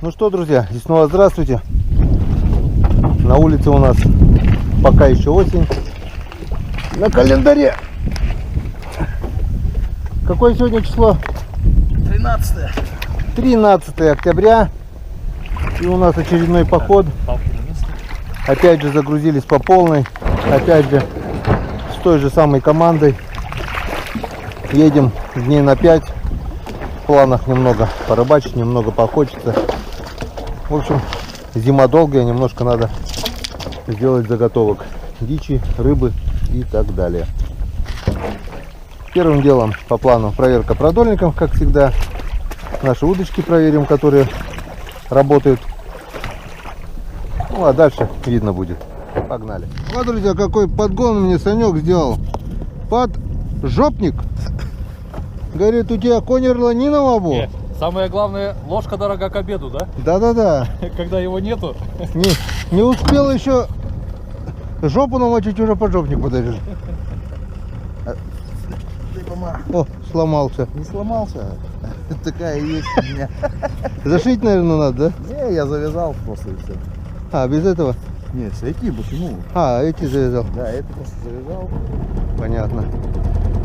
Ну что, друзья, и снова здравствуйте. На улице у нас пока еще осень. На календаре какое сегодня число? 13 октября. И у нас очередной поход. Опять же загрузились по полной. Опять же с той же самой командой. Едем дней на 5. В планах немного порыбачить, немного поохотиться. В общем, зима долгая, немножко надо сделать заготовок дичи, рыбы и так далее. Первым делом по плану проверка продольников, как всегда. Наши удочки проверим, которые работают. Ну а дальше видно будет. Погнали. Вот, друзья, какой подгон мне Санек сделал. Поджопник. Говорит, у тебя конь орланинова был? Нет. Самое главное, ложка дорога к обеду, да? Да-да-да. Когда его нету. Не успел еще жопу намочить, уже поджопник подарили. О, сломался. Не сломался. Такая есть у меня. Зашить, наверное, надо, да? Не, я завязал просто и все. А, без этого? Нет, эти почему? А, эти завязал. Да, это просто завязал. Понятно.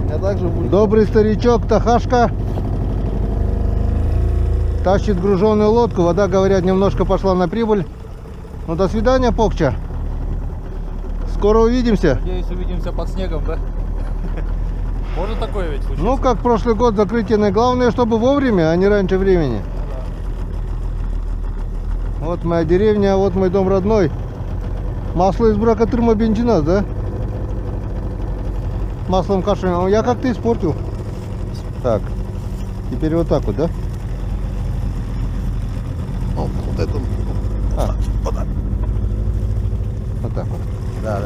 Я также будет. Добрый старичок Тахашка тащит груженую лодку. Вода, говорят, немножко пошла на прибыль. Ну, до свидания, Покча. Скоро увидимся. Надеюсь, увидимся под снегом, да? Может такое ведь случиться? Ну, как прошлый год, закрытие. Главное, чтобы вовремя, а не раньше времени. Вот моя деревня, а вот мой дом родной. Масло из бракотырма бензина, да? Маслом каши. Я как-то испортил. Так. Теперь вот так вот, да? О, вот это. А. Вот так. Вот так вот. Да.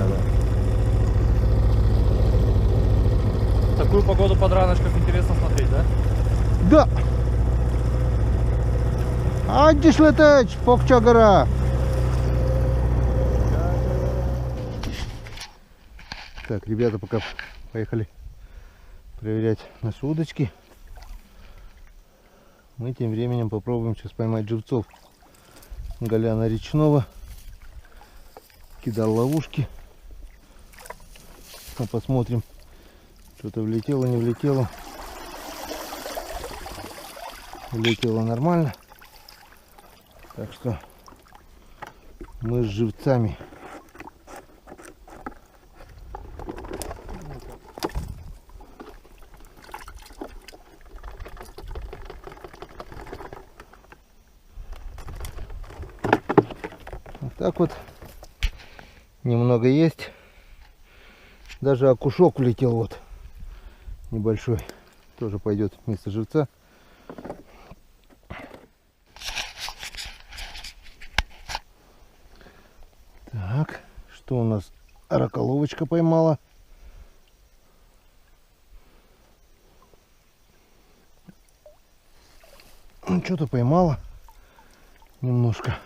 Такую погоду под раночках интересно смотреть, да? Да. Аддиш летеч, Покча гора. Так, ребята, пока поехали проверять наши удочки. Мы тем временем попробуем сейчас поймать живцов Голяна речного. Кидал ловушки. А посмотрим, что-то влетело, не влетело. Влетело нормально. Так что мы с живцами. Вот так вот. Немного есть. Даже окушок влетел вот. Небольшой. Тоже пойдет вместо живца. Так, что у нас? Раколовочка поймала. Ну, что-то поймала. Немножко.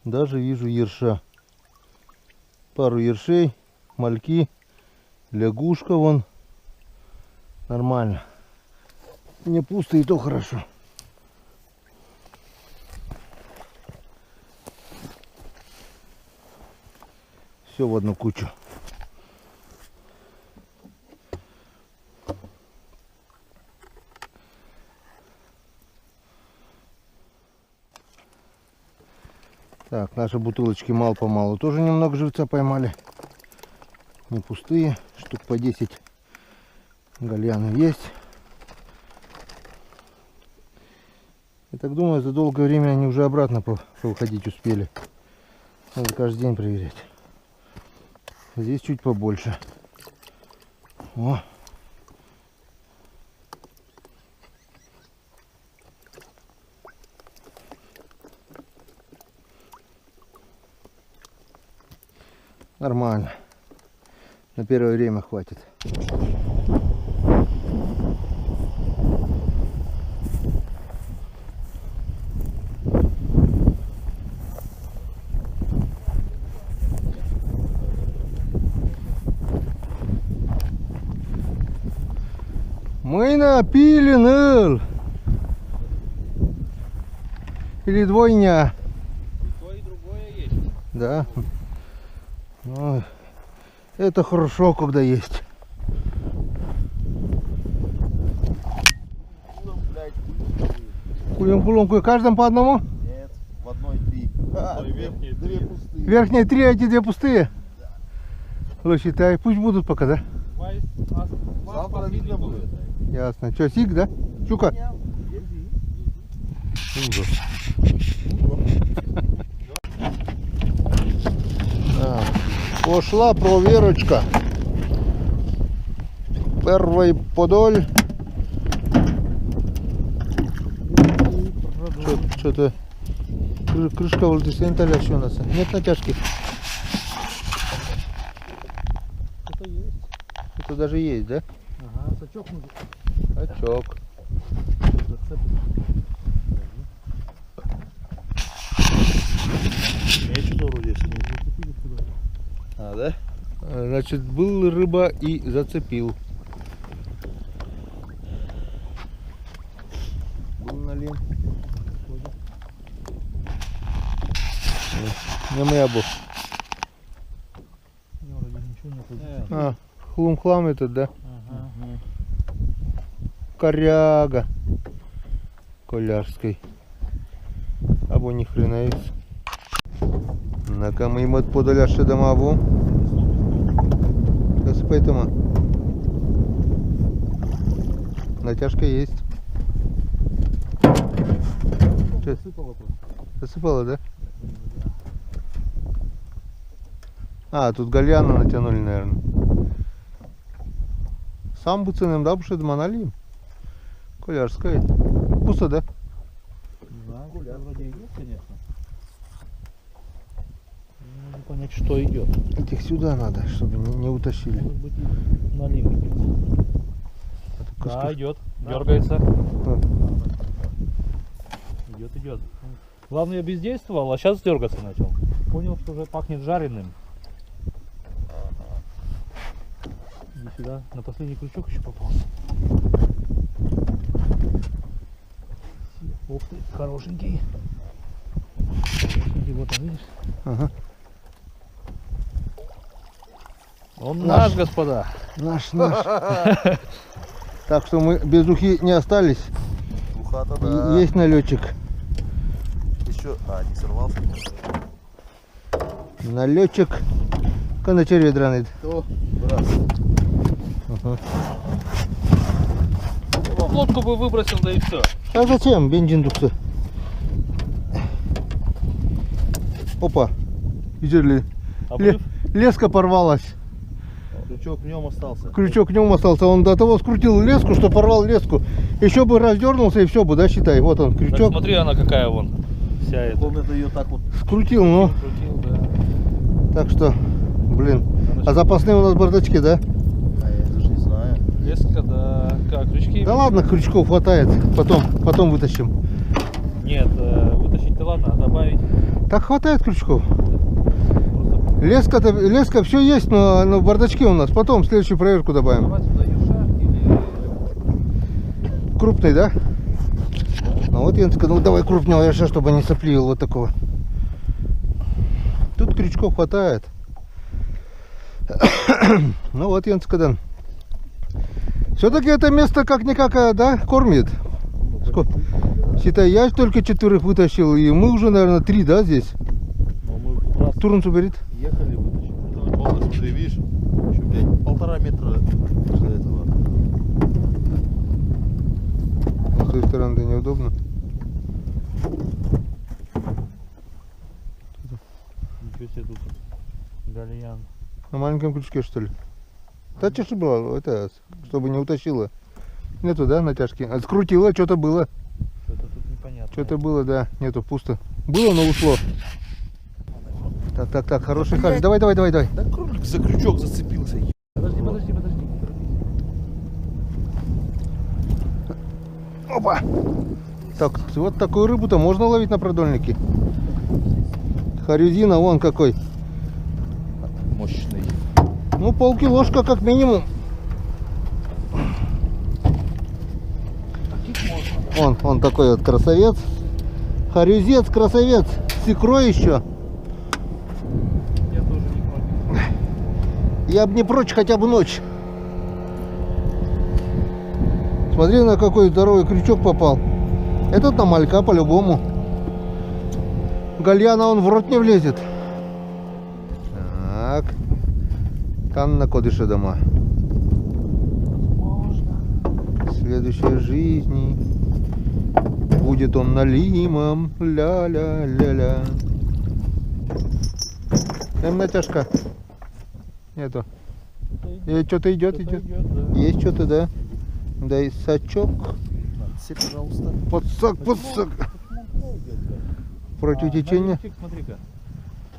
Даже вижу ерша. Пару ершей, мальки, лягушка вон. Нормально. Не пусто, и то хорошо. Все в одну кучу. Так, наши бутылочки мало-помалу тоже немного живца поймали. Не пустые, штук по 10 гальянов есть. Я так думаю, за долгое время они уже обратно повыходить успели. Надо каждый день проверять. Здесь чуть побольше. О. Нормально. На первое время хватит. Мы напили ныл. Или двойня. И то, и другое есть. Да. Ой, это хорошо, когда есть. Кулем пулом, каждому по одному? Нет, в одной 3. Верхние Две три. пустые. Верхние 3, а эти 2 пустые? Ну считай, пусть будут пока, да? Завтра видно будет. Ясно. Что, сик, да? Щука? Ужас. Так, пошла проверочка. Первый подоль. Что-то крышка вылетела, или что у нас? Нет натяжки. Это есть. Это даже есть, да? Ага, сачок нужен. Очок. Я что-то вроде если не зацепили сюда. А, да? Значит, был рыба и зацепил. Был налим. Не моя был. Вроде ничего нет. А, хлам этот, да? Ага. Коряга. Колярской. Або ни хрена есть. На ми от подоля ще дома або. Засыпай тома. Натяжка есть. Засыпало просто. Засыпала, да? А, тут гальяна натянули, наверное. Сам буценым, да, потому что манали. Колярская. Пусто, да? Не знаю, вроде идет, конечно. Не могу понять, что идет. Этих сюда надо, чтобы не утащили. Может быть, и налив идет. Да, идет. Дергается. А. Идет. Главное, я бездействовал, а сейчас дергаться начал. Понял, что уже пахнет жареным. Иди сюда. На последний крючок еще попался. Ух ты, хорошенький. Хорошенький, вот он, видишь? Ага. Он наш, господа. Наш. Так что мы без ухи не остались. Ухата, да. Есть налетчик. Еще. А, не сорвался. Налетчик. Когда червь драный. То, раз. Ага. В лодку бы выбросил, да и все. А зачем бензин дуксы? Опа. Видишь ли? Обрыв? Леска порвалась. Крючок в нем остался. Крючок в нем остался. Он до того скрутил леску, что порвал леску. Еще бы раздернулся и все бы, да, считай. Вот он, Так, крючок. смотри, она какая вон. Вся эта. Помню, ее так вот. Скрутил, но. Крутил, да. Так что, блин. А запасные у нас бардачки, да? А я даже не знаю. Леска, да. Как, крючки? Да ладно, крючков хватает. Потом вытащим. Нет, вытащить-то ладно, а добавить Так хватает крючков. просто... Леска все есть, но в бардачке у нас. Потом следующую проверку добавим. Давай сюда юша или... Крупный, да? Ну вот я сказал, ну давай крупного ерша, чтобы не сопливил вот такого. Тут крючков хватает. Ну вот я сказал. Все-таки это место как-никак, да, кормит. Считай, я только 4 вытащил, и мы уже, наверное, 3, да, здесь? Но мы раз Турницу берет. ехали, вытащили. Волны, смотри, видишь? Еще, блядь, 1,5 метра до этого. С той стороны да неудобно. Ничего себе тут гальян. На маленьком крючке, что ли? Да что было, это, чтобы не утащило. Нету, да, натяжки? А скрутило, что-то было. Что-то тут непонятно. Что-то было, да. Нету, пусто. Было, но ушло. Так, хороший хаш. Давай. Да кролик за крючок зацепился. Подожди. Опа! Так, вот такую рыбу-то можно ловить на продольнике. Харюзина, вон какой. Мощный. Ну, полкилошка как минимум. Он такой вот красавец. Харюзец, красавец. С икрой еще. Я тоже не против. Я бы не прочь хотя бы ночь. Смотри, на какой здоровый крючок попал. Этот на малька по-любому. Гальяна он в рот не влезет. Так. Там на кодыше дома. В следующей жизни будет он налимом. Ля-ля-ля-ля. Натяжка. Нету. Что-то идет. Да. Есть что-то, да? Дай сачок. Все, пожалуйста. Подсак. Против течения. Налимчик, смотри-ка.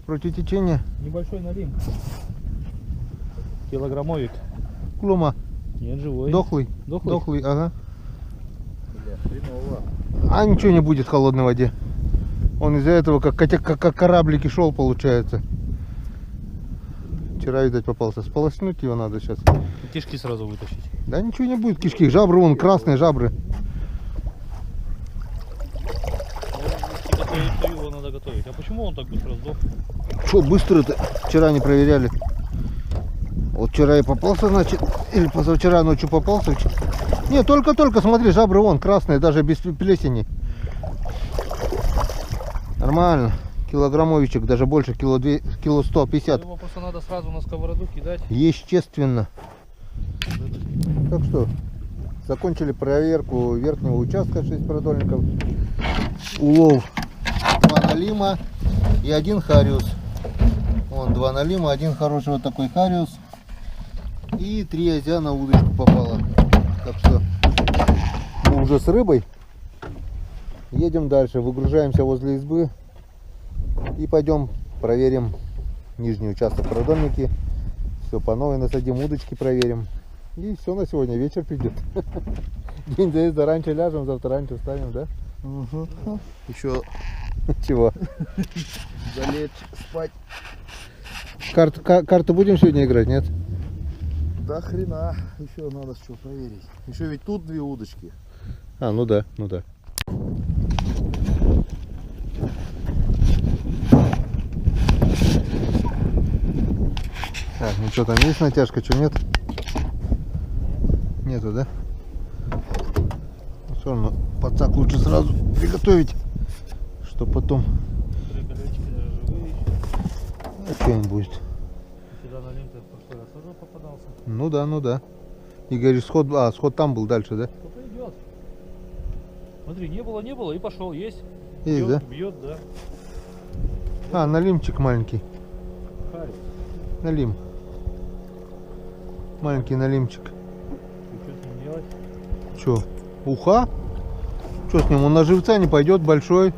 Против течения. Небольшой налим. Килограммовик. Клума. Нет, живой. Дохлый. Дохлый? Ага. Бля, хреново. А ничего не будет в холодной воде. Он из-за этого как кораблики шел, получается. Вчера, видать, попался. Сполоснуть его надо сейчас. Кишки сразу вытащить. Да ничего не будет. Кишки. Жабры вон красные жабры. Готовить его надо готовить. А почему он так быстро сдох? Что быстро-то? Вчера не проверяли. Вот вчера и попался, значит. Или позавчера ночью попался. Не, только-только, смотри, жабры вон красные, даже без плесени. Нормально. Килограммовичек, даже больше, кило 150. Его просто надо сразу на сковороду кидать. Естественно. Так что, закончили проверку верхнего участка 6 продольников. Улов 2 налима и 1 хариус. Вон 2 налима, 1 хороший вот такой хариус. И 3 азиа на удочку попало. Так что мы уже с рыбой. Едем дальше, выгружаемся возле избы. И пойдем проверим нижний участок продольники. Все по новой насадим, удочки проверим. И все на сегодня, вечер придет. День заезда, раньше ляжем, завтра раньше встанем, да? Угу. Еще Чего? залечь, спать. Карту будем сегодня играть, нет? Да хрена. Еще надо что проверить. Еще ведь тут 2 удочки. А, ну да, ну да. Так, ну что, там есть натяжка, что нет? Нету, да? Все равно подсак лучше сразу приготовить, что потом. Колечки даже живые еще. А что им будет? Сюда налим-то в прошлый раз тоже попадался. Ну да, ну да. И говоришь, сход там был дальше, да? Кто-то идет. Смотри, не было и пошел. Есть. Есть, да? Бьет, да. А, налимчик маленький. Харис. Налим. Маленький налимчик. И что с ним делать? Че? Уха? Что с ним? Он на живца не пойдет, большой.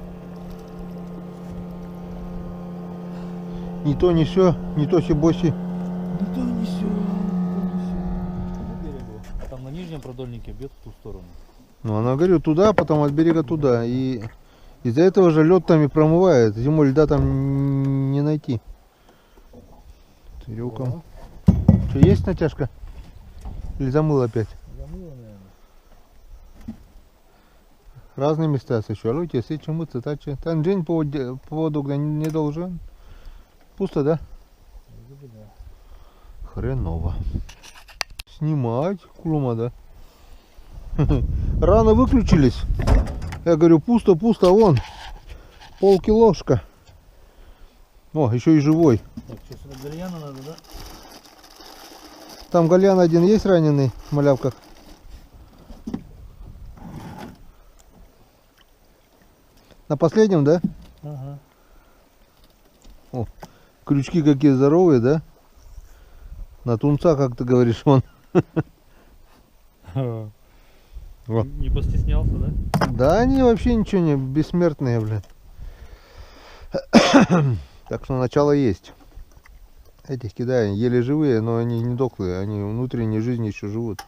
Не то, не все, не то си-боси. Не то не сё, Там на нижнем продольнике бьет в ту сторону. Ну, она, говорю, туда, потом от берега туда. И из-за этого же лед там и промывает. Зимой льда там не найти. Тырюком. Что, есть натяжка? Или замыл опять? Замыло, наверное. Разные места сочувствуют, если чему-то тачи. Там день поводок не должен. Пусто, да? Хреново. Снимать клума, да? Рано выключились. Я говорю, пусто, вон. Полкилошка. О, еще и живой. Так, что сюда гальяна надо, да? Там гальян один есть раненый в малявках. На последнем, да? Ага. О, крючки какие здоровые, да? На тунца, как ты говоришь, он. О. Не постеснялся, да? Да они вообще ничего не бессмертные, блин. Так что начало есть. Этих кидаем, еле живые, но они не дохлые, они внутренней жизни еще живут.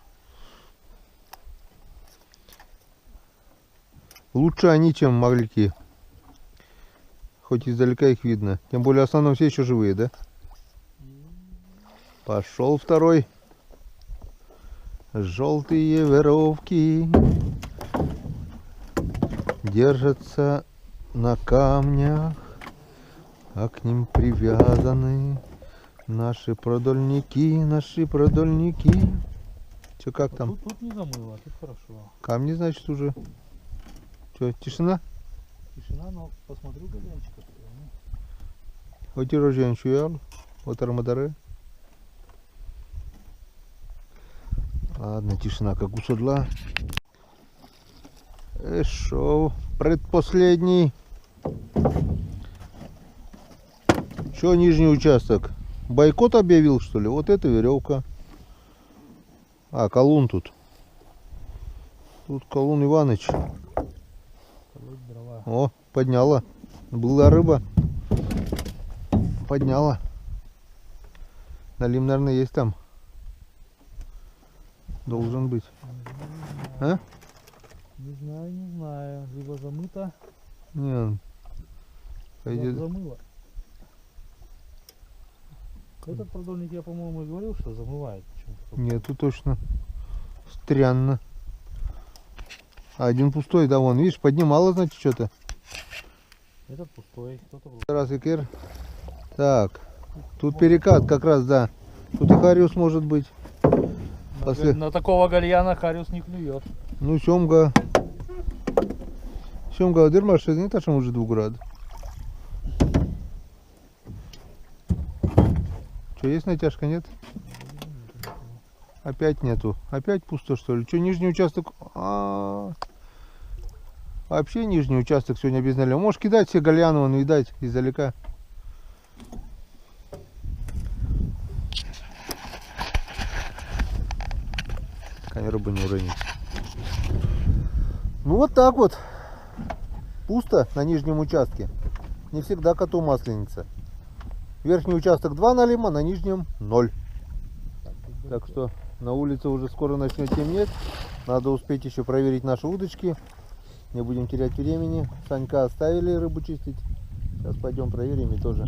Лучше они, чем маглики. Хоть издалека их видно. Тем более в основном все еще живые, да? Пошел второй. Желтые веровки. держатся на камнях, а к ним привязаны наши продольники, наши продольники. Че, как там? Тут не замыло, тут хорошо. Камни, значит, уже. Че, тишина? Тишина, но посмотрю гальянчик. Оти рожен чуял, от армадары. Ладно, тишина, как у седла. Шо, предпоследний. Че, нижний участок? Бойкот объявил, что ли? Вот эта веревка. А, колун тут. Тут колун Иваныч. Дрова. О, подняла. Была рыба. Подняла. Налим, наверное, есть там. Должен быть. А? Не знаю, не знаю. Либо замыто, Не. либо Пойдет. замыло. Этот продольник, я, по-моему, и говорил, что замывает почему-то. Нету точно. Странно. А один пустой, да, вон, видишь, поднимала, значит, что-то. Этот пустой, кто-то был. Раз и кер. Так. Тут перекат как раз, да. Тут и хариус может быть. После- На такого гальяна хариус не клюет. Ну, семга. Семга одермаш, не та, что может 2 град. Что, есть натяжка, нет? Опять нету. Опять пусто, что ли? Что, нижний участок? Вообще нижний участок сегодня без налива. Можешь кидать все гальяны, вон, видать, издалека. Камеру бы не уронить. Ну вот так вот. Пусто на нижнем участке. Не всегда коту масленица. Верхний участок 2 налима, на нижнем 0. Так что на улице уже скоро начнет темнеть. Надо успеть еще проверить наши удочки. Не будем терять времени. Санька оставили рыбу чистить. Сейчас пойдем проверим и тоже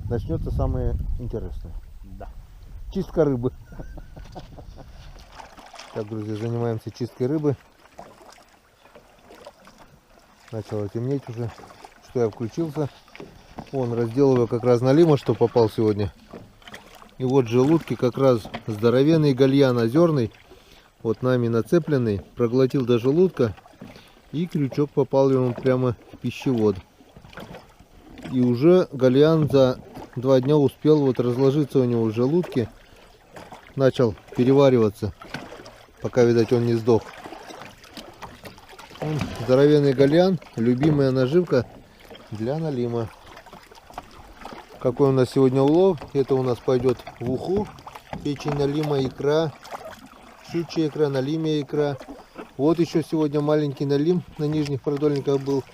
начнется самое интересное. Да. Чистка рыбы. Так, друзья, занимаемся чисткой рыбы. Начало темнеть уже. Что я включился. Вон, разделываю как раз налима, что попал сегодня. И вот желудки как раз здоровенный гальян озерный. Вот нами нацепленный. Проглотил до желудка. И крючок попал ему прямо в пищевод. И уже гальян за 2 дня успел вот разложиться у него в желудке. Начал перевариваться. Пока, видать, он не сдох. Здоровенный гальян. Любимая наживка для налима. Какой у нас сегодня улов? Это у нас пойдет в уху. Печень налима, икра. Щучья икра, налимья икра. Вот еще сегодня маленький налим на нижних продольниках был.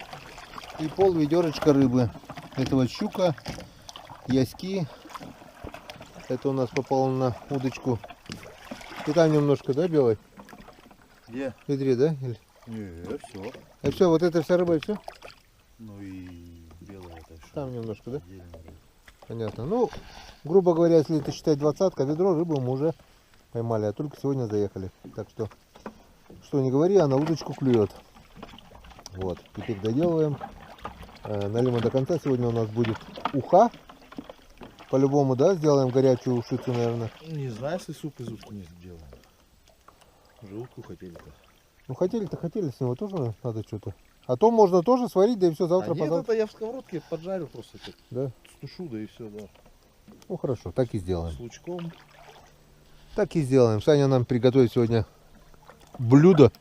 И пол ведерочка рыбы. Это вот щука, яськи. Это у нас попало на удочку. И там немножко, да, белой? Где? В ведре, да? Или... Не, все. А все, вот это вся рыба и все? Ну и белое это что? Там немножко, да? Отдельно. Понятно. Ну, грубо говоря, если это считать 20-ка, ведро рыбы мы уже поймали, а только сегодня заехали. Так что не говори, а на удочку клюет. Вот, теперь доделываем. Налима до конца. Сегодня у нас будет уха. По-любому, да, сделаем горячую ушицу, наверное. Не знаю, если суп из утки не сделаем. Желудку хотели-то. Ну, хотели-то хотели, с него тоже надо что-то. А то можно тоже сварить, да и все, завтра А нет, позавтра. это я в сковородке поджарил просто так. Да? Стушу, да и все, да. Ну, хорошо, так и сделаем. С лучком. Так и сделаем. Саня нам приготовит сегодня блюдо.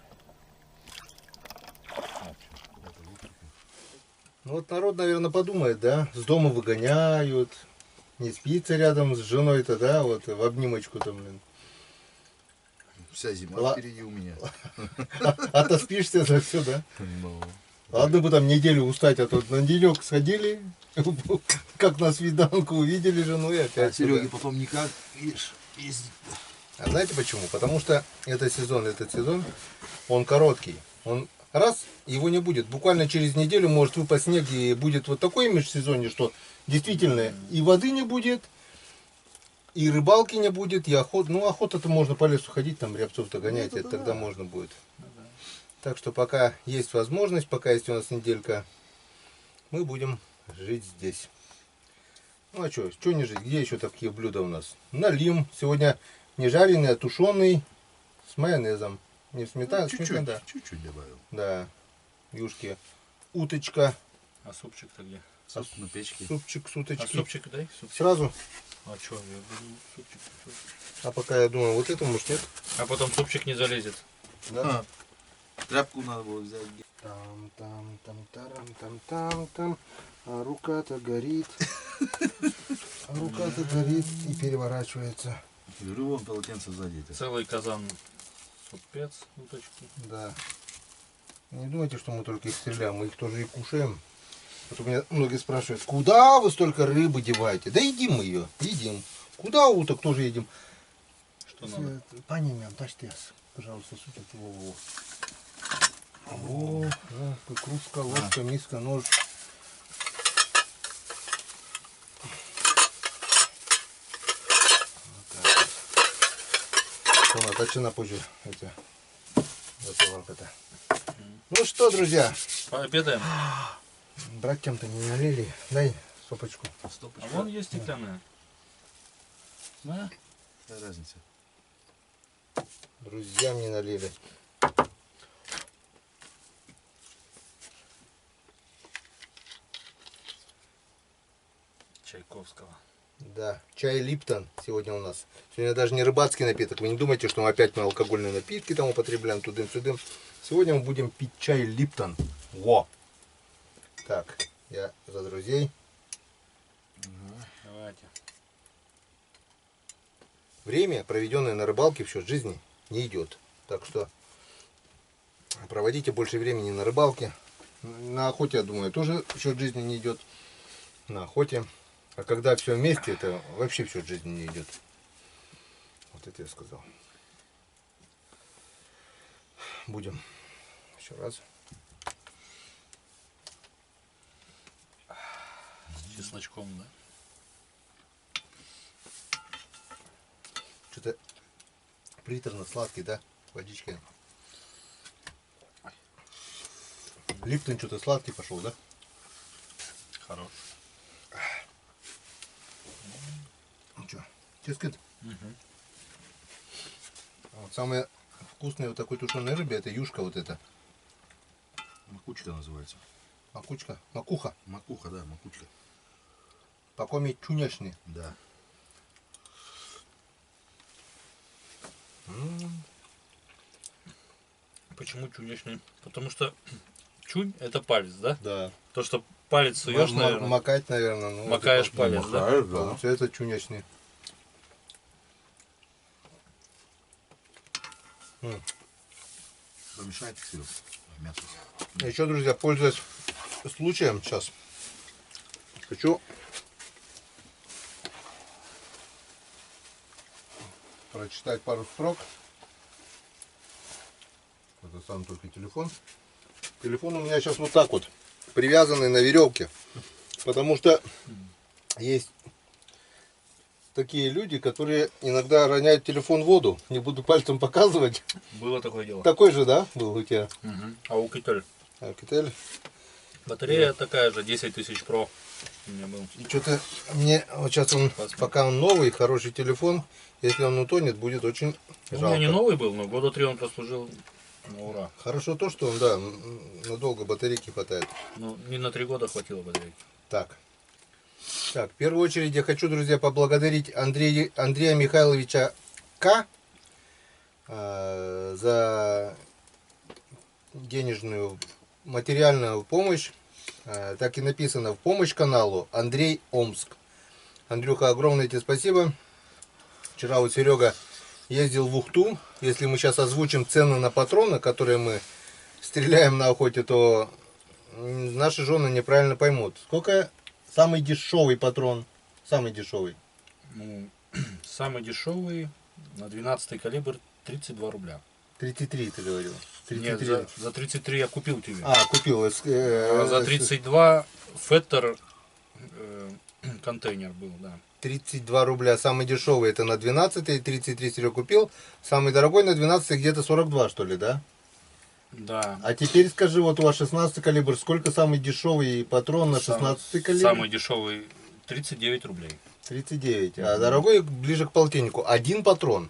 Ну вот народ, наверное, подумает, да, с дома выгоняют, не спится рядом с женой-то, да, вот в обнимочку там, блин. Вся зима Ла- впереди у меня. Отоспишься за все, да? Ну, Ладно бы там неделю устать, а то на денек сходили, как на свиданку увидели жену и а опять. Сереге сюда. потом никак, видишь, ездить. А знаете почему? Потому что этот сезон, он короткий. Он раз, его не будет. Буквально через неделю может выпасть снег и будет вот такое межсезонье, что действительно и воды не будет, и рыбалки не будет, и охота. Ну, охота-то можно по лесу ходить, там рябцов-то гонять, Ну, это это тогда да. можно будет. Так что пока есть возможность, пока есть у нас неделька, мы будем жить здесь. Ну а что не жить? Где еще такие блюда у нас? Налим. Сегодня не жареный, а тушеный с майонезом. Не в сметане, Чуть-чуть, да. чуть-чуть добавил. Да. Юшки. Уточка. А супчик-то где? Суп на печке. Супчик с А уточки. супчик дай, супчик. Сразу. А что, я буду супчик. А пока я думаю, вот это может нет. А потом супчик не залезет. Да. Тряпку надо было взять. Там. А рука-то горит. А рука-то горит и переворачивается. Говорю, вон полотенце сзади. Целый казан супец, уточки. Да. Не думайте, что мы только их стреляем, мы их тоже и кушаем. Вот у меня многие спрашивают, куда вы столько рыбы деваете? Да едим мы ее, едим. Куда уток тоже едим? Что надо? Пани мям, таштес. Пожалуйста, суток его. О, кружка, ложка, миска, нож. Точно позже эти запивалка-то. Ну что, друзья, Пообедаем. братьям-то не налили. Дай сопочку. А вон есть стеклянная. Да? Какая разница? Друзьям не налили. Чайковского. Да, чай Липтон сегодня у нас. Сегодня даже не рыбацкий напиток. Вы не думайте, что мы опять алкогольные напитки там употребляем, тудым-сюдым. Сегодня мы будем пить чай Липтон. Во! Так, я за друзей. Давайте. Время, проведенное на рыбалке, в счет жизни не идет. Так что проводите больше времени на рыбалке. На охоте, я думаю, тоже в счет жизни не идет. На охоте. А когда все вместе, это вообще в счет жизни не идет. Вот это я сказал. Будем еще раз. С чесночком, да? Что-то приторно-сладкий, да? Водичкой. Липтон что-то сладкий пошел, да? Хорош. Ну что, ческет? Угу. Вот самое вкусное вот такой тушеной рыбе, это юшка вот эта. Макучка называется. Макучка, макуха. Макуха, да, макучка. Покоми чунешни. Да. Почему чунешный? Потому что чунь это палец, да? Да. То, что палец суешь, наверное. Макать, наверное. Ну, Макаешь вот палец, да? Макаешь, да. Получается чунешни. Помешайте сыр. Мясо. Еще, друзья, пользуясь случаем, сейчас хочу прочитать пару строк. Это сам только телефон. Телефон у меня сейчас вот так вот, привязанный на веревке. Потому что есть такие люди, которые иногда роняют телефон в воду. Не буду пальцем показывать. Было такое дело. Такой же, да, был у тебя? Угу. А у Китель? Alcatel. Батарея такая же, 10 тысяч Pro. У меня был. И что-то мне вот сейчас он, пока он новый, хороший телефон, если он утонет, будет очень У жалко. меня не новый был, но года 3 он прослужил на ура. Хорошо то, что он, да, надолго батарейки хватает. Ну, не на 3 года хватило батарейки. Так, в первую очередь я хочу, друзья, поблагодарить Андрея Михайловича К. За денежную материальную помощь. Так и написано: в помощь каналу Андрей Омск. Андрюха, огромное тебе спасибо. Вчера вот Серега ездил в Ухту. Если мы сейчас озвучим цены на патроны, которые мы стреляем на охоте, то наши жены неправильно поймут. Сколько самый дешевый патрон? Самый дешевый. Ну, самый дешевый на 12 калибр 32 рубля. 33 ты говорил. 33. Нет, за 33 я купил тебе. А, купил. А за 32 Феттер контейнер был, да. 32 рубля. Самый дешевый это на 12, 33 Серега купил. Самый дорогой на 12 где-то 42, что ли, да? Да. А теперь скажи, вот у вас 16 калибр, сколько самый дешевый патрон на 16 калибр? Самый дешевый 39 рублей. 39. А дорогой ближе к полтиннику. Один патрон.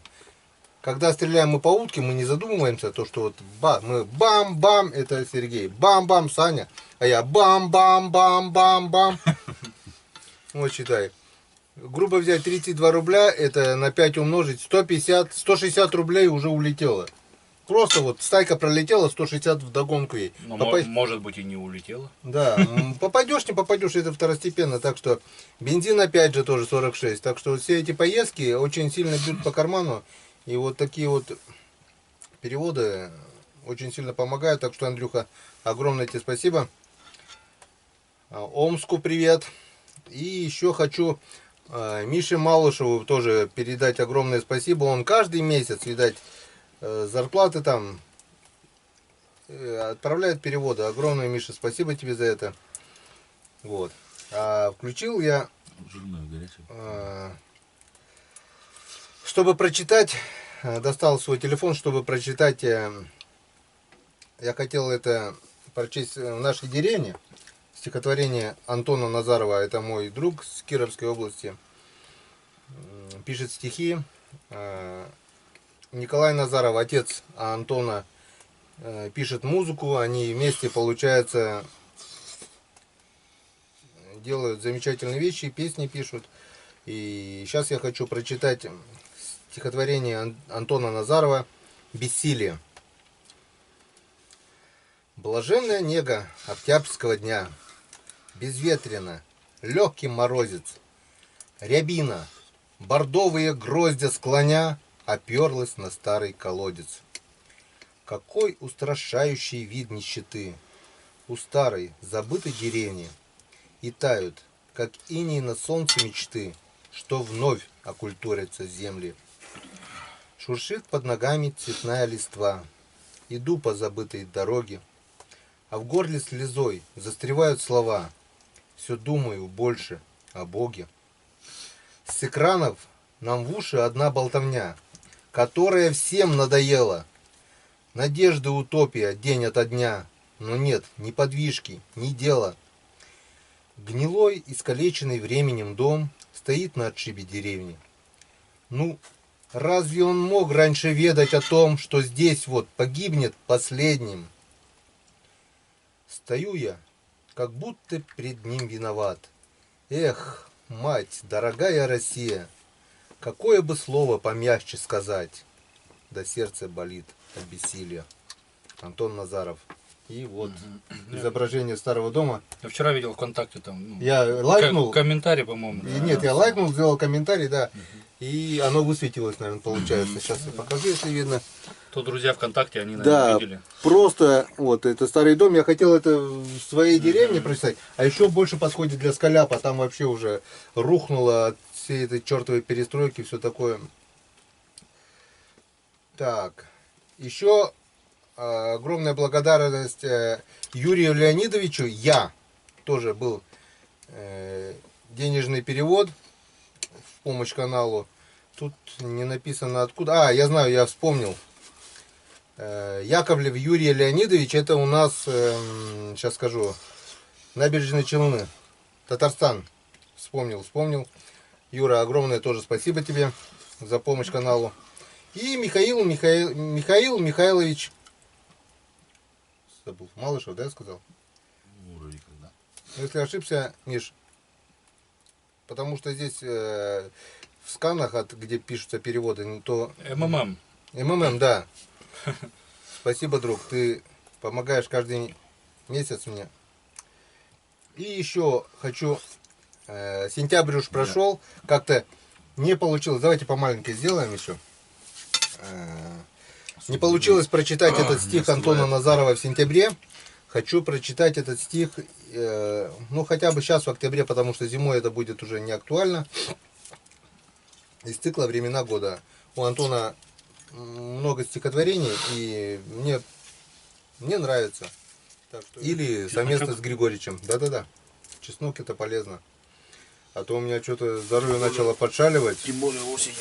Когда стреляем мы по утке, мы не задумываемся, то что вот мы бам-бам, это Сергей, бам-бам, Саня, а я бам-бам-бам-бам-бам. Вот считай. Грубо взять 32 рубля, это на 5 умножить, 150, 160 рублей уже улетело. Просто вот стайка пролетела, 160 вдогонку ей. Но может быть и не улетела. Да, попадешь, не попадешь, это второстепенно. Так что бензин опять же тоже 46. Так что все эти поездки очень сильно бьют по карману. И вот такие вот переводы очень сильно помогают. Так что, Андрюха, огромное тебе спасибо. Омску привет. И еще хочу Мише Малышеву тоже передать огромное спасибо. Он каждый месяц, видать, зарплаты там отправляет переводы. Огромное, Миша, спасибо тебе за это. Вот. А включил я, чтобы прочитать, достал свой телефон, чтобы прочитать. Я хотел это прочесть в нашей деревне. Стихотворение Антона Назарова. Это мой друг с Кировской области. Пишет стихи. Николай Назаров, отец Антона, пишет музыку. Они вместе, получается, делают замечательные вещи, песни пишут. И сейчас я хочу прочитать стихотворение Антона Назарова «Бессилие». Блаженная нега октябрьского дня, безветренно, легкий морозец, рябина, бордовые гроздья склоня, оперлась на старый колодец. Какой устрашающий вид нищеты у старой забытой деревни, и тают, как иней на солнце мечты, что вновь окультурятся земли. Шуршит под ногами цветная листва, иду по забытой дороге, а в горле слезой застревают слова, все думаю больше о Боге. С экранов нам в уши одна болтовня, которая всем надоела. Надежды, утопия день ото дня, но нет ни подвижки, ни дела. Гнилой, искалеченный временем дом стоит на отшибе деревни. Ну, разве он мог раньше ведать о том, что здесь вот погибнет последним? Стою я, как будто пред ним виноват. Эх, мать, дорогая Россия, какое бы слово помягче сказать, да сердце болит от бессилия. Антон Назаров. И вот изображение старого дома. Я вчера видел ВКонтакте там. Я лайкнул. Комментарий, по-моему. Нет, я лайкнул, сделал комментарий, да. И оно высветилось, наверное, получается. Сейчас я покажу, если видно. То друзья ВКонтакте, они, наверное, видели. Просто вот это старый дом. Я хотел это в своей деревне прочитать. А еще больше подходит для Скаляпа. Там вообще уже рухнуло от всей этой чертовой перестройки, все такое. Так. Еще огромная благодарность Юрию Леонидовичу. Я тоже был денежный перевод в помощь каналу. Тут не написано откуда. Я знаю, я вспомнил. Яковлев Юрий Леонидович, это у нас, сейчас скажу, Набережные Челны, Татарстан. Вспомнил. Юра, огромное тоже спасибо тебе за помощь каналу. И Михаил Михайлович, забыл, Малышев, да, я сказал? Если ошибся, Миш, потому что здесь в сканах, где пишутся переводы, то... МММ, да. Спасибо, друг, ты помогаешь каждый месяц мне. И еще хочу, сентябрь уж прошел, как-то не получилось, давайте по маленькой сделаем еще. Не получилось прочитать этот стих Антона Назарова в сентябре. Хочу прочитать этот стих, ну хотя бы сейчас в октябре, потому что зимой это будет уже не актуально. Из цикла «Времена года». У Антона много стихотворений, и мне нравится. Так что... Или совместно с Григоричем. Да-да-да. Чеснок это полезно. А то у меня что-то здоровье начало подшаливать. Тем более осенью.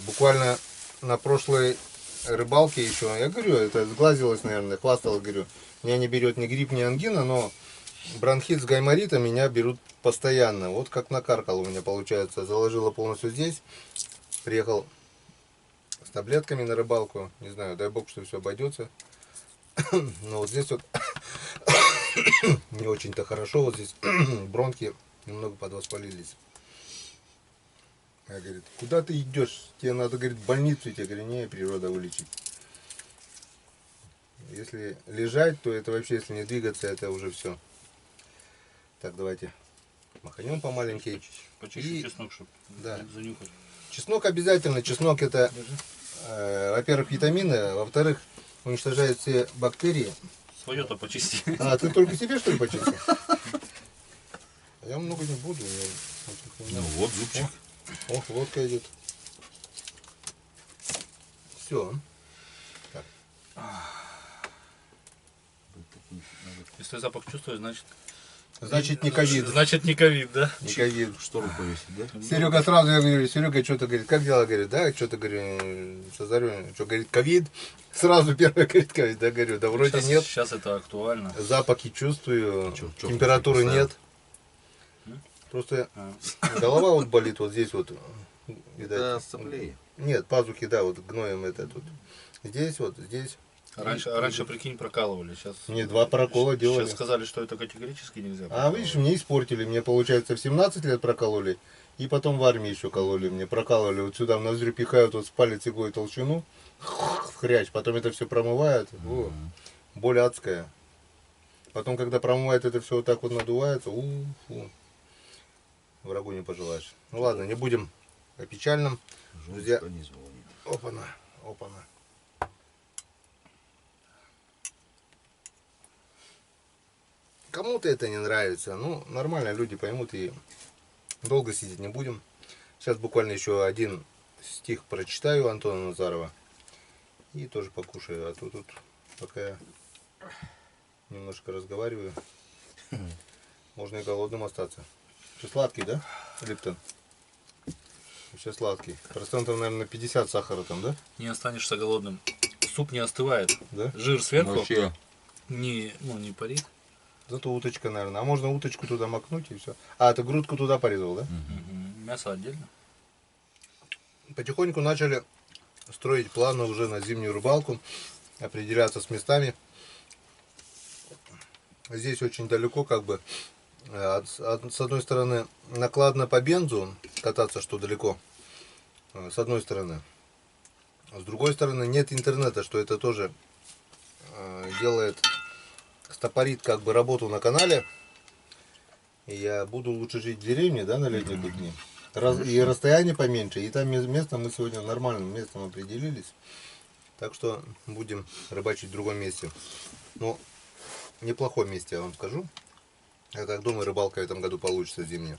Буквально на прошлой рыбалки еще, я говорю, это сглазилось, наверное, хвасталось, говорю, меня не берет ни грипп, ни ангина, но бронхит с гайморитом меня берут постоянно. Вот как накаркал у меня получается. Заложила полностью здесь. Приехал с таблетками на рыбалку. Не знаю, дай бог, что все обойдется. Но вот здесь вот не очень-то хорошо. Вот здесь бронхи немного подвоспалились. Я говорит, куда ты идешь? Тебе надо, говорит, в больницу идти. Я говорю, не, природа вылечить. Если лежать, то это вообще, если не двигаться, это уже все. Так, давайте маханем помаленький. Почищу И- чеснок, чтобы да. занюхать. Чеснок обязательно. Чеснок это, во-первых, витамины, а во-вторых, уничтожает все бактерии. Свое-то почисти. А, ты только себе, что ли, почистил? А я много не буду. Ну вот зубчик. Ох, лодка идет. Все. Если запах чувствуешь, значит... Значит, не ковид. Значит, не ковид, да? Не ковид. Штору повесить, да? Серега сразу, я говорю, Серега что-то говорит, как дела, говорит, да, что-то, говорю, Сазарю, что, говорит, ковид, сразу первое, говорит, ковид, да, говорю, да вроде Сейчас, нет, сейчас это актуально. запахи чувствую, Чё, температуры поставил? нет, просто А. голова вот болит, вот здесь вот, Это видать, соплей. нет, пазухи, да, вот гноем это тут, здесь вот, здесь, Раньше, прикинь, прокалывали. Сейчас, мне 2 прокола делали. Сейчас сказали, что это категорически нельзя. А видишь, мне испортили, мне получается в 17 лет прокололи, и потом в армии еще кололи, мне прокалывали, вот сюда в ноздрю пихают, вот с палец иглой толщину, в хрящ, потом это все промывают, о, боль адская. Потом, когда промывают, это все вот так вот надувается, фу, врагу не пожелаешь. Ну ладно, не будем о печальном. Друзья, опана, опана. Кому-то это не нравится, ну нормально, люди поймут и долго сидеть не будем. Сейчас буквально еще один стих прочитаю Антона Назарова и тоже покушаю, а то тут пока я немножко разговариваю, можно и голодным остаться. Ты сладкий, да, Липтон? Вообще сладкий. Процентов, наверное, 50 сахара там, да? Не останешься голодным. Суп не остывает. Да? Жир сверху Вообще. не парит. Зато уточка, наверное. А можно уточку туда макнуть и все. А, ты грудку туда порезал, да? Мгм. Мясо отдельно. Потихоньку начали строить планы уже на зимнюю рыбалку, определяться с местами. Здесь очень далеко, как бы, с одной стороны, накладно по бензу, кататься, что далеко, с одной стороны. С другой стороны, нет интернета, что это тоже делает, стопорит как бы работу на канале. И я буду лучше жить в деревне, да, на летней кухне. И расстояние поменьше, и там место мы сегодня нормальным местом определились. Так что будем рыбачить в другом месте. Ну, неплохом месте, я вам скажу. Я так думаю, рыбалка в этом году получится зимняя.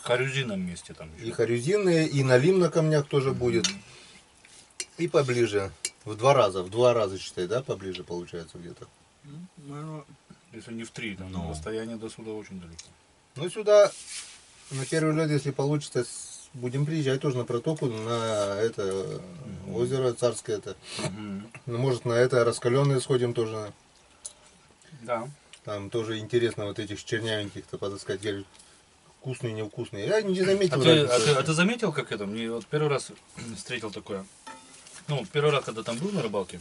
Харюзином месте там еще. И харюзинные, и налим на камнях тоже будет. И поближе. В два раза, считай, да, поближе получается где-то. Если не в 3, там Ну. расстояние до сюда очень далеко. Ну, сюда на первый лед, если получится, будем приезжать тоже на протоку, на это озеро царское. Это. Мгм. Ну, может, на это раскаленное сходим тоже. Да. Там тоже интересно вот этих чернявеньких-то подыскать. Говорят, вкусные, невкусные. Я не А заметил ты, разницы. заметил, как это? Мне вот первый раз встретил такое. Ну, первый раз, когда там был на рыбалке,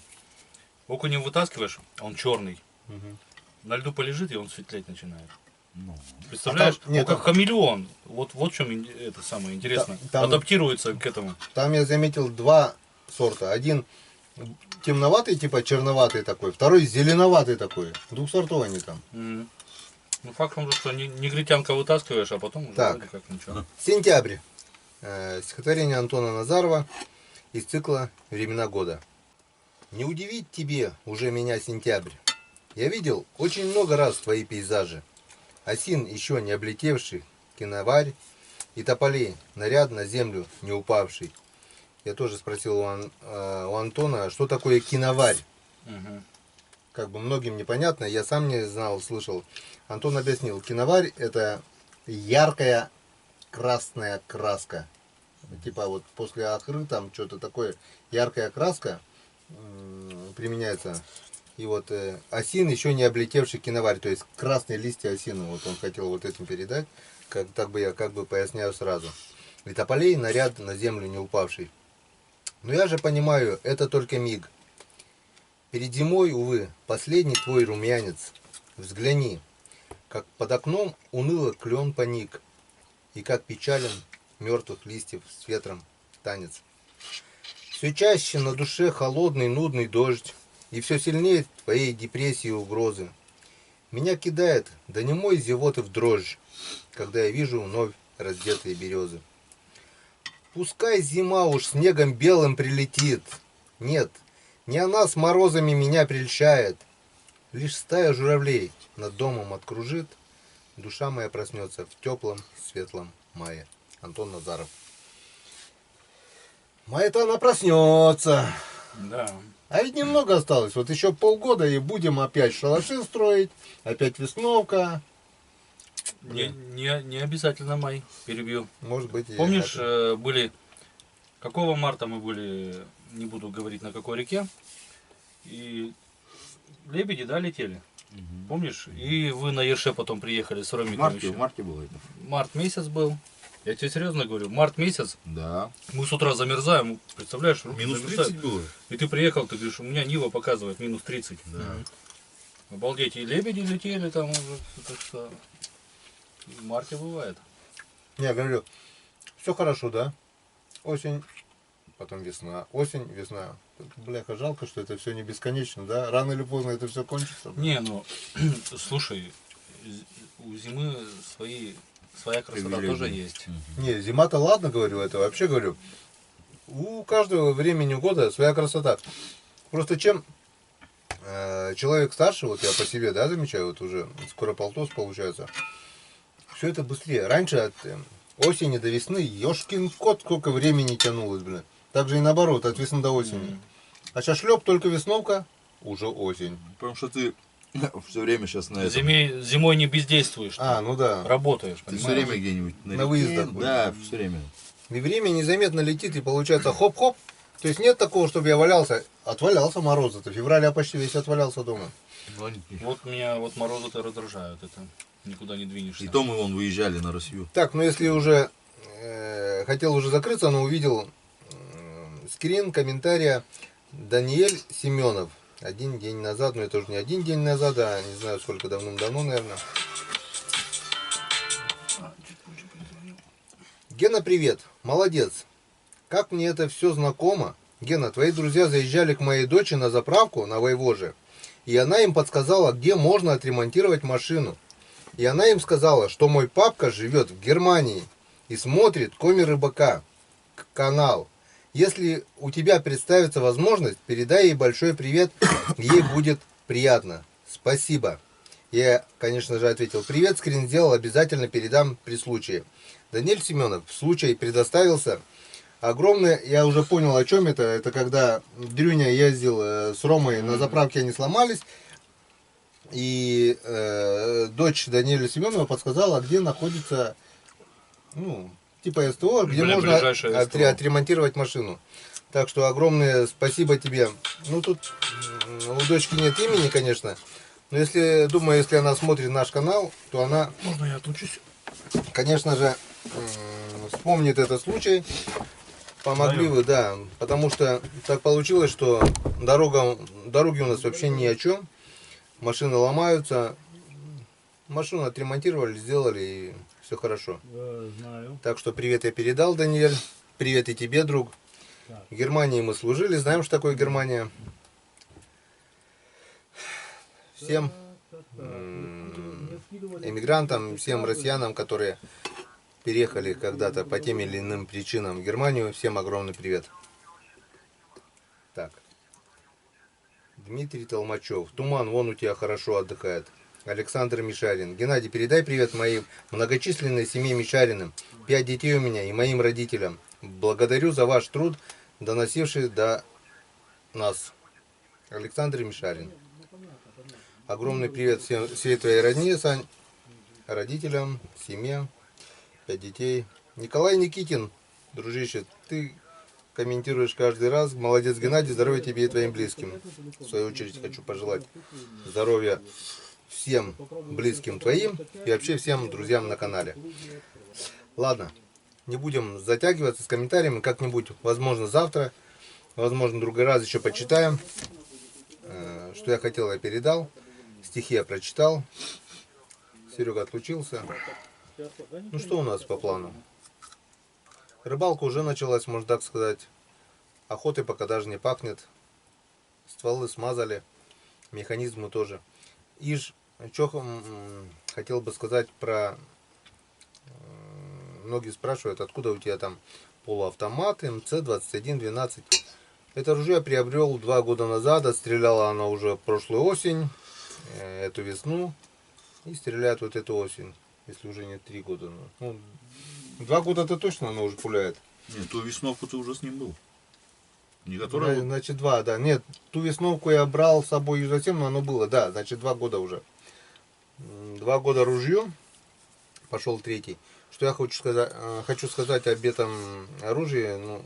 окунем вытаскиваешь, а он черный. Мгм. На льду полежит, и он светлеть начинает. Ну, Представляешь? А там- нет, Он как хамелеон. Вот в чем это самое интересное. Там- Адаптируется к этому. Там я заметил 2 сорта. Один темноватый, типа черноватый такой, второй зеленоватый такой. 2 сортов они там. Мгм. Ну, факт в том, что негритянка вытаскиваешь, а потом уже Так. вроде как ничего. Сентябрь. Стихотворение Антона Назарова из цикла «Времена года». Не удивить тебе уже меня сентябрь. Я видел очень много раз твои пейзажи. Осин еще не облетевший, киноварь и тополей, наряд на землю не упавший. Я тоже спросил у Антона, что такое киноварь. Мгм. Как бы многим непонятно, я сам не знал, слышал. Антон объяснил, киноварь это яркая красная краска. Типа вот после охры там что-то такое, яркая краска. применяется. И вот осин, еще не облетевший киноварь, то есть красные листья осины. Вот он хотел вот этим передать. Так бы я как бы поясняю сразу. И тополей наряд на землю не упавший. Но я же понимаю, это только миг. Перед зимой, увы, последний твой румянец. Взгляни, как под окном уныло клен поник. И как печален мертвых листьев с ветром танец. Все чаще на душе холодный нудный дождь. И все сильнее твоей депрессии и угрозы. Меня кидает до немой зевоты в дрожь, когда я вижу вновь раздетые березы. Пускай зима уж снегом белым прилетит. Нет, не она с морозами меня прельщает. Лишь стая журавлей над домом откружит. Душа моя проснется в теплом, светлом мае. Антон Назаров. Мая-то она проснется. Да. А ведь немного осталось. Вот еще полгода и будем опять шалаши строить. Опять весновка. Не обязательно май, перебью. Может быть и... Помнишь, были... Какого марта мы были, не буду говорить на какой реке, и лебеди, да, летели. Помнишь? И вы на Ерше потом приехали с Ромиком еще. В марте было это. Март месяц был. Я тебе серьезно говорю, март месяц. Да. Мы с утра замерзаем, представляешь? Минус замерзает. 30 было. И ты приехал, ты говоришь, у меня Нива показывает минус 30. Да. Обалдеть, и лебеди летели там уже. Так что в марте бывает. Я говорю, все хорошо, да? Осень, потом весна. Осень, весна. Бляха, жалко, что это все не бесконечно, да? Рано или поздно это все кончится. Не, ну, слушай, у зимы своя красота тоже есть. Не, зима-то ладно, говорю, это вообще говорю. У каждого времени года своя красота. Просто чем человек старше, вот я по себе, да, замечаю, вот уже скоро полтос получается, все это быстрее. Раньше от осени до весны, ёшкин кот, сколько времени тянулось, блин. Так же и наоборот, от весны до осени. А сейчас шлеп, только весновка, уже осень. Потому что ты все время сейчас на этом. Зимой не бездействуешь. А, ну да. Работаешь, Ты все понимаешь? время где-нибудь На реке. выездах Да, все время. И время незаметно летит, и получается хоп-хоп. То есть нет такого, чтобы я валялся. Отвалялся мороза-то. Февраль я почти весь отвалялся дома. Вот меня вот морозы-то раздражают, это никуда не двинешься. И то мы вон выезжали на Россию. Так, ну если уже хотел уже закрыться, но увидел скрин комментария Даниэль Семенов. Один день назад, но это уже не один день назад, а не знаю сколько давным-давно, наверное. Гена, привет. Молодец. Как мне это все знакомо. Гена, твои друзья заезжали к моей дочери на заправку на Войвоже. И она им подсказала, где можно отремонтировать машину. И она им сказала, что мой папка живет в Германии и смотрит Коми Рыбака канал. Если у тебя представится возможность, передай ей большой привет, ей будет приятно. Спасибо. Я, конечно же, ответил, привет, скрин сделал, обязательно передам при случае. Даниэль Семенов, случай предоставился. Огромное, я уже понял, о чем это. Это когда Дрюня ездил с Ромой на заправке, они сломались. И дочь Даниэля Семенова подсказала, где находится, ну, типа СТО, где можно отремонтировать машину. Так что огромное спасибо тебе. Ну, тут у дочки нет имени, конечно. Но если, думаю, если она смотрит наш канал, то она, Можно я отучусь? конечно же, вспомнит этот случай. Помогли вы, да. Потому что так получилось, что дороги у нас вообще ни о чем. Машины ломаются. Машину отремонтировали, сделали, и все хорошо. Знаю. Так что привет я передал, Даниэль. Привет и тебе, друг. В Германии мы служили, знаем, что такое Германия. Всем эмигрантам, всем россиянам, которые переехали когда-то по тем или иным причинам в Германию, всем огромный привет. Так. Дмитрий Толмачев. Туман, вон у тебя хорошо отдыхает. Александр Мишарин. Геннадий, передай привет моей многочисленной семье Мишариным. 5 детей у меня и моим родителям. Благодарю за ваш труд, доносивший до нас. Александр Мишарин. Огромный привет всей твоей родне, Сань, родителям, семье, 5 детей. Николай Никитин, дружище, ты комментируешь каждый раз. Молодец, Геннадий, здоровья тебе и твоим близким. В свою очередь хочу пожелать здоровья всем близким твоим и вообще всем друзьям на канале. Ладно, не будем затягиваться с комментариями. Как-нибудь, возможно, завтра, возможно, в другой раз еще почитаем. Что я хотел, я передал. Стихи я прочитал. Серега отлучился. Ну что у нас по плану? Рыбалка уже началась, можно так сказать. Охотой пока даже не пахнет. Стволы смазали. Механизмы тоже. И что хотел бы сказать про... Многие спрашивают, откуда у тебя там полуавтомат МЦ-2112. Это ружье я приобрел 2 года назад. Отстреляла она уже прошлую осень, эту весну. И стреляет вот эту осень. Если уже не 3 года. Ну, 2 года-то точно она уже пуляет. Нет, ту весновку ты уже с ним был. Не которая... Значит, 2, да. Нет, ту весновку я брал с собой затем, но оно было, да. Значит, 2 года уже. 2 года ружью. Пошел 3-й. Что я хочу сказать об этом оружии. Ну,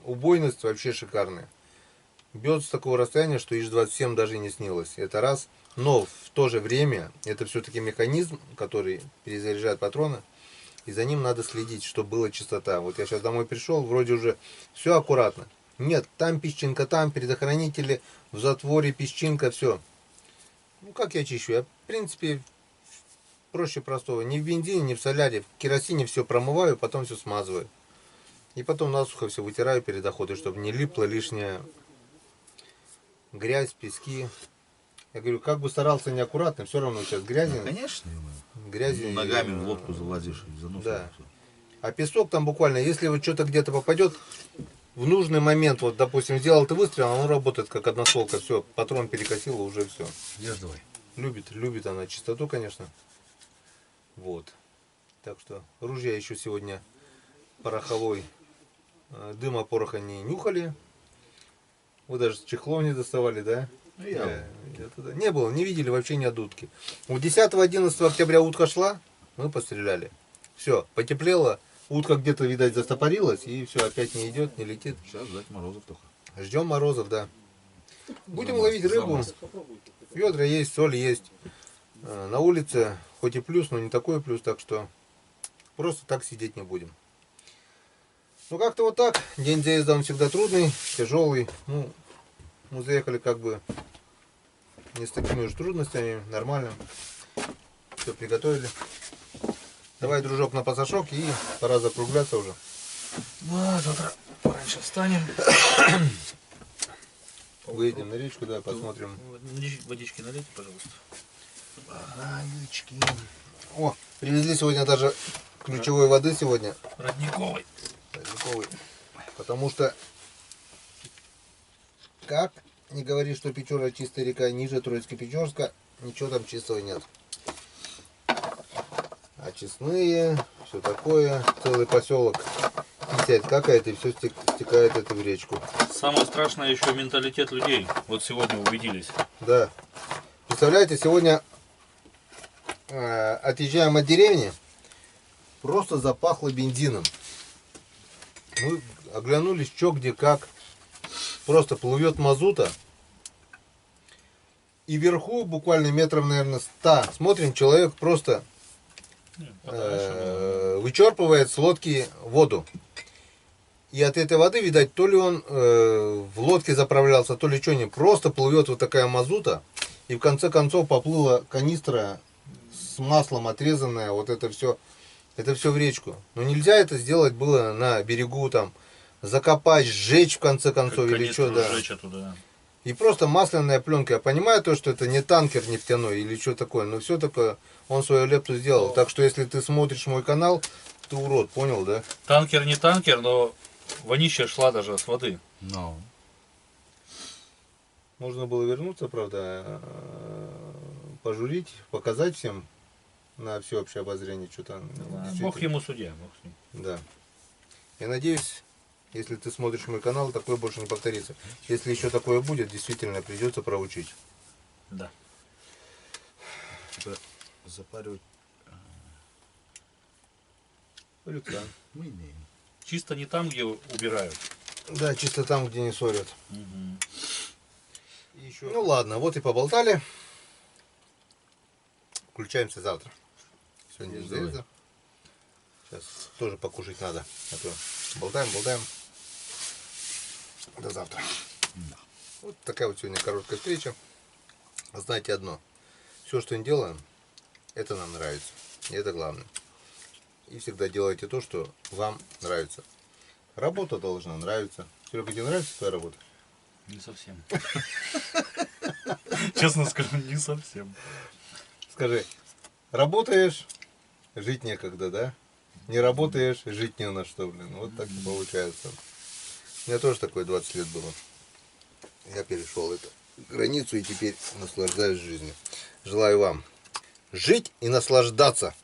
убойность вообще шикарная. Бьет с такого расстояния, что ИЖ-27 даже не снилось. Это раз. Но в то же время это все-таки механизм, который перезаряжает патроны. И за ним надо следить, чтобы была чистота. Вот я сейчас домой пришел, вроде уже все аккуратно. Нет, там песчинка, там предохранители, в затворе песчинка, все. Ну как я чищу? Я в принципе проще простого. Ни в бензине, ни в соляре, в керосине все промываю, потом все смазываю. И потом насухо все вытираю перед охотой, чтобы не липла лишняя грязь, пески. Я говорю, как бы старался неаккуратно, все равно сейчас грязи. Ну, конечно, Грязи. ну, ногами в лодку залазишь и заносишь. Да. А песок там буквально, если вот что-то где-то попадет, в нужный момент, вот допустим, сделал ты выстрел, он работает как односолка, все, патрон перекосило, уже все. Yes, давай. Любит она чистоту, конечно. Вот. Так что ружья еще сегодня пороховой. Дыма пороха не нюхали. Вы даже чехлов не доставали, да? Я туда не было, не видели вообще ни одной утки. У 10-11 октября утка шла, мы постреляли. Все, потеплело, утка где-то, видать, застопорилась, и все, опять не идет, не летит. Сейчас ждать морозов только. Ждем морозов, да. Будем ловить рыбу. Ведра есть, соль есть. На улице хоть и плюс, но не такой плюс, так что просто так сидеть не будем. Ну как-то вот так. День заезда он всегда трудный, тяжелый. Ну, мы заехали как бы не с такими уж трудностями, нормально. Все приготовили. Давай, дружок, на пасашок и пора закругляться уже. Да, завтра пораньше встанем. Выйдем на речку, да, посмотрим. Водички налейте, пожалуйста. Водички. О, привезли сегодня даже ключевой воды сегодня. Родниковый. Родниковый. Потому что, как не говори, что Печора чистая река, ниже Троицко-Печорска, ничего там чистого нет. Очистные, все такое, целый поселок писять какая-то, и все стекает это в речку. Самое страшное еще менталитет людей. Вот сегодня убедились. Да. Представляете, сегодня отъезжаем от деревни, просто запахло бензином. Мы оглянулись, что, где, как. Просто плывет мазута. И вверху, буквально метров, наверное, 100, смотрим, человек просто вычерпывает с лодки воду. И от этой воды, видать, то ли он в лодке заправлялся, то ли что-нибудь. Просто плывет вот такая мазута. И в конце концов поплыла канистра с маслом отрезанная. Вот это все в речку. Но нельзя это сделать было на берегу, там, закопать, сжечь в конце концов, или что, да. Оттуда. И просто масляная пленка. Я понимаю то, что это не танкер нефтяной или что такое, но все такое, он свою лепту сделал. Так что если ты смотришь мой канал, ты урод, понял, да? Танкер не танкер, но вонища шла даже с воды. No. Можно было вернуться, правда, пожурить, показать всем на всеобщее обозрение, что там. Бог ему судья. Бог с ним. Да. Я надеюсь, если ты смотришь мой канал, такое больше не повторится. Если еще такое будет, действительно придется проучить. Да. Запаривать Люксан. мы имеем. Чисто не там, где убирают, Да, чисто там, где не ссорят. Мгм. И еще... Ну ладно, вот и поболтали. Включаемся завтра. Сегодня не зареза. Сейчас тоже покушать надо. А то болтаем. До завтра. Вот такая вот сегодня короткая встреча. Знаете одно. Все, что мы делаем, это нам нравится. И это главное. И всегда делайте то, что вам нравится. Работа должна нравиться. Серега, тебе нравится твоя работа? Не совсем. Честно скажу, не совсем. Скажи, работаешь, жить некогда, да? Не работаешь, жить не на что, блин. Вот так и получается. У меня тоже такое 20 лет было. Я перешел эту границу и теперь наслаждаюсь жизнью. Желаю вам жить и наслаждаться.